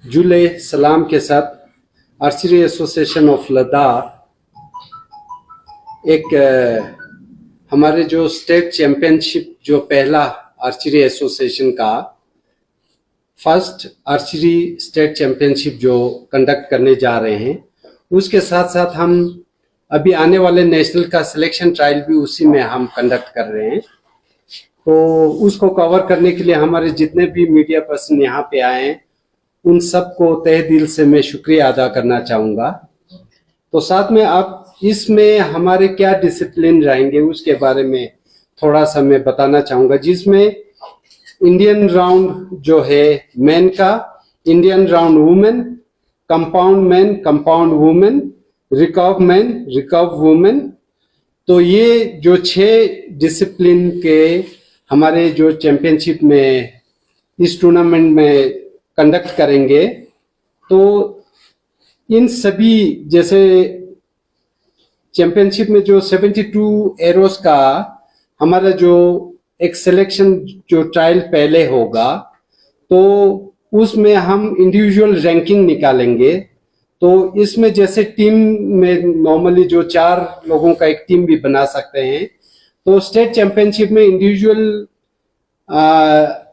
जुले सलाम के साथ आर्चरी एसोसिएशन ऑफ लद्दाख एक हमारे जो स्टेट चैंपियनशिप जो पहला आर्चरी एसोसिएशन का फर्स्ट आर्चरी स्टेट चैंपियनशिप जो कंडक्ट करने जा रहे हैं, उसके साथ साथ हम अभी आने वाले नेशनल का सिलेक्शन ट्रायल भी उसी में हम कंडक्ट कर रहे हैं। तो उसको कवर करने के लिए हमारे जितने भी मीडिया पर्सन यहाँ पे आए हैं, उन सबको तहे दिल से मैं शुक्रिया अदा करना चाहूँगा। तो साथ में आप इसमें हमारे क्या डिसिप्लिन रहेंगे उसके बारे में थोड़ा सा मैं बताना चाहूँगा, जिसमें इंडियन राउंड जो है मैन का, Indian round women, compound man, compound women, recurve man, recurve women. तो ये जो 6 डिसिप्लिन के हमारे जो चैंपियनशिप में इस टूर्नामेंट में कंडक्ट करेंगे, तो इन सभी जैसे चैंपियनशिप में जो 72 एरोस का हमारा जो एक सिलेक्शन जो ट्रायल पहले होगा, तो उसमें हम इंडिविजुअल रैंकिंग निकालेंगे। तो इसमें जैसे टीम में नॉर्मली जो 4 लोगों का एक टीम भी बना सकते हैं, तो स्टेट चैंपियनशिप में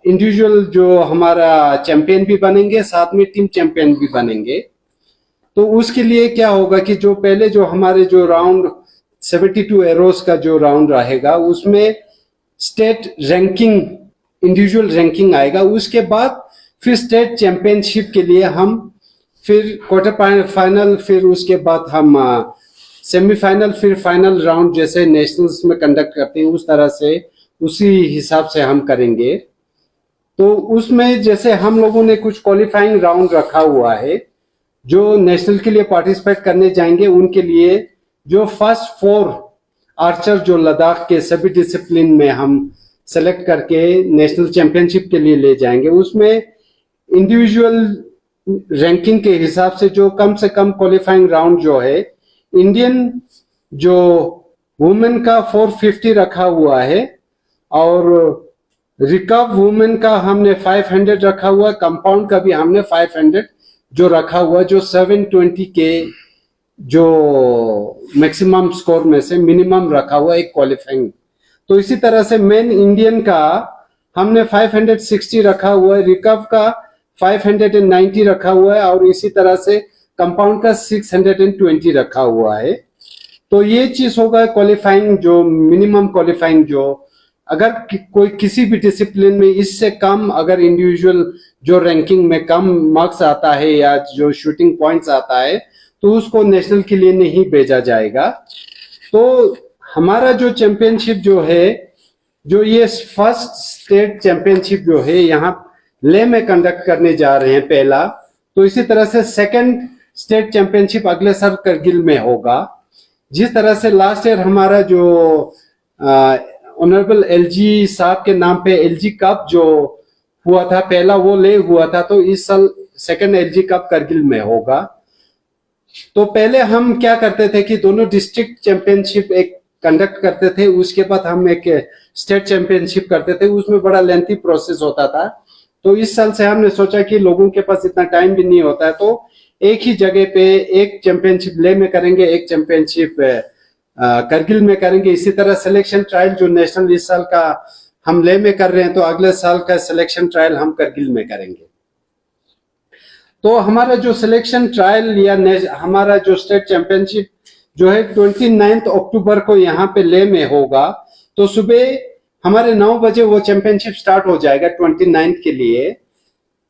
इंडिविजुअल जो हमारा चैंपियन भी बनेंगे, साथ में टीम चैंपियन भी बनेंगे। तो उसके लिए क्या होगा कि जो पहले जो हमारे जो राउंड 72 एरोस का जो राउंड रहेगा, उसमें स्टेट रैंकिंग, इंडिविजुअल रैंकिंग आएगा। उसके बाद फिर स्टेट चैंपियनशिप के लिए हम फिर क्वार्टर फाइनल, फिर उसके बाद हम सेमीफाइनल, फिर फाइनल राउंड जैसे नेशनल्स में कंडक्ट करते हैं उस तरह से, उसी हिसाब से हम करेंगे। तो उसमें जैसे हम लोगों ने कुछ क्वालिफाइंग राउंड रखा हुआ है, जो नेशनल के लिए पार्टिसिपेट करने जाएंगे उनके लिए जो फर्स्ट 4 आर्चर जो लद्दाख के सभी डिसिप्लिन में हम सेलेक्ट करके नेशनल चैंपियनशिप के लिए ले जाएंगे। उसमें इंडिविजुअल रैंकिंग के हिसाब से जो कम से कम क्वालिफाइंग राउंड जो है, इंडियन जो वुमेन का 450 रखा हुआ है, और रिकर्व वुमेन का हमने 500 रखा हुआ है, कंपाउंड का भी हमने 500 जो रखा हुआ, जो 720 के जो मैक्सिमम स्कोर में से मिनिमम रखा हुआ एक क्वालिफाइंग। तो इसी तरह से मेन इंडियन का हमने 560 रखा हुआ है, रिकर्व का 590 रखा हुआ है, और इसी तरह से कंपाउंड का 620 रखा हुआ है। तो ये चीज होगा क्वालिफाइंग, जो मिनिमम क्वालिफाइंग, जो अगर कोई किसी भी डिसिप्लिन में इससे कम अगर इंडिविजुअल जो रैंकिंग में कम मार्क्स आता है या जो शूटिंग पॉइंट्स आता है, तो उसको नेशनल के लिए नहीं भेजा जाएगा। तो हमारा जो चैंपियनशिप जो है, जो ये फर्स्ट स्टेट चैंपियनशिप जो है यहाँ ले में कंडक्ट करने जा रहे हैं पहला। तो इसी तरह से सेकंड स्टेट चैंपियनशिप अगले साल करगिल में होगा। जिस तरह से लास्ट ईयर हमारा जो ऑनरेबल एलजी साहब के नाम पे एलजी कप जो हुआ था पहला, वो ले हुआ था, तो इस साल सेकंड एलजी कप करगिल में होगा। तो पहले हम क्या करते थे कि दोनों डिस्ट्रिक्ट चैंपियनशिप एक कंडक्ट करते थे, उसके बाद हम एक स्टेट चैंपियनशिप करते थे, उसमें बड़ा लेंथी प्रोसेस होता था। तो इस साल से हमने सोचा कि लोगों के पास इतना टाइम भी नहीं होता है, तो एक ही जगह पे एक चैंपियनशिप ले में करेंगे, एक चैंपियनशिप करगिल में करेंगे। इसी तरह सिलेक्शन ट्रायल जो नेशनल इस साल का हम ले में कर रहे हैं, तो अगले साल का सिलेक्शन ट्रायल हम करगिल में करेंगे। तो हमारा जो सिलेक्शन ट्रायल या हमारा जो स्टेट चैंपियनशिप जो है 29 अक्टूबर को यहाँ पे ले में होगा। तो सुबह हमारे 9 बजे वो चैंपियनशिप स्टार्ट हो जाएगा 29 के लिए।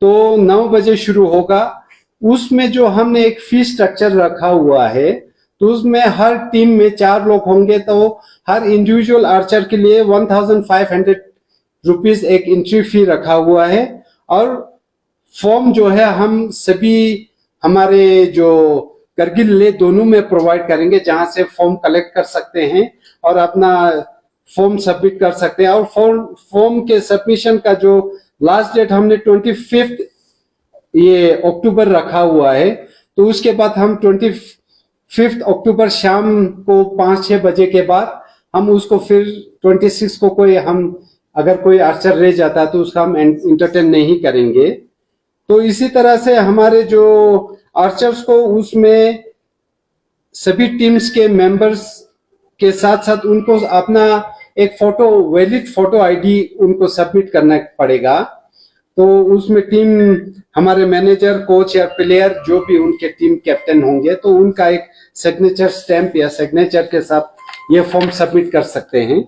तो 9 बजे शुरू होगा। उसमें जो हमने एक फी स्ट्रक्चर रखा हुआ है, तो उसमें हर टीम में 4 लोग होंगे, तो हर इंडिविजुअल आर्चर के लिए 1500 रुपीज एक एंट्री फी रखा हुआ है। और फॉर्म जो है हम सभी हमारे जो करगिल ले दोनों में प्रोवाइड करेंगे, जहां से फॉर्म कलेक्ट कर सकते हैं और अपना फॉर्म सबमिट कर सकते हैं। और फॉर्म के सबमिशन का जो लास्ट डेट हमने 25 ये अक्टूबर रखा हुआ है। तो उसके बाद हम 25 अक्टूबर शाम को 5-6 बजे के बाद हम उसको फिर 26 को कोई हम अगर कोई आर्चर रह जाता है तो उसका हम एंटरटेन नहीं करेंगे। तो इसी तरह से हमारे जो आर्चर्स को उसमें सभी टीम्स के मेंबर्स के साथ साथ उनको अपना एक फोटो, वैलिड फोटो आईडी उनको सबमिट करना पड़ेगा। तो उसमें टीम, हमारे मैनेजर, कोच या प्लेयर जो भी उनके टीम कैप्टन होंगे, तो उनका एक सिग्नेचर स्टैंप या सिग्नेचर के साथ ये फॉर्म सबमिट कर सकते हैं।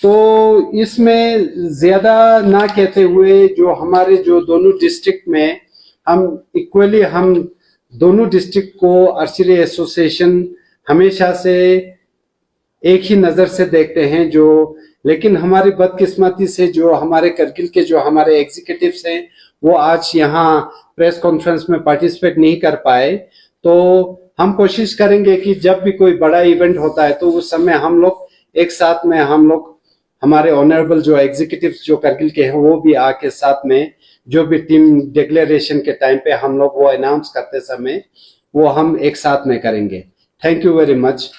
तो इसमें ज्यादा ना कहते हुए, जो हमारे जो दोनों डिस्ट्रिक्ट में हम इक्वली, हम दोनों डिस्ट्रिक्ट को आर्चरी एसोसिएशन हमेशा से एक ही नजर से देखते हैं। जो लेकिन हमारी बदकिस्मती से जो हमारे करगिल के जो हमारे एग्जीक्यूटिव्स हैं वो आज यहाँ प्रेस कॉन्फ्रेंस में पार्टिसिपेट नहीं कर पाए। तो हम कोशिश करेंगे कि जब भी कोई बड़ा इवेंट होता है तो उस समय हम लोग एक साथ में, हम लोग हमारे ऑनरेबल जो एग्जीक्यूटिव्स जो करगिल के हैं वो भी आके साथ में, जो भी टीम डिक्लेरेशन के टाइम पे हम लोग वो अनाउंस करते समय वो हम एक साथ में करेंगे। Thank you very much.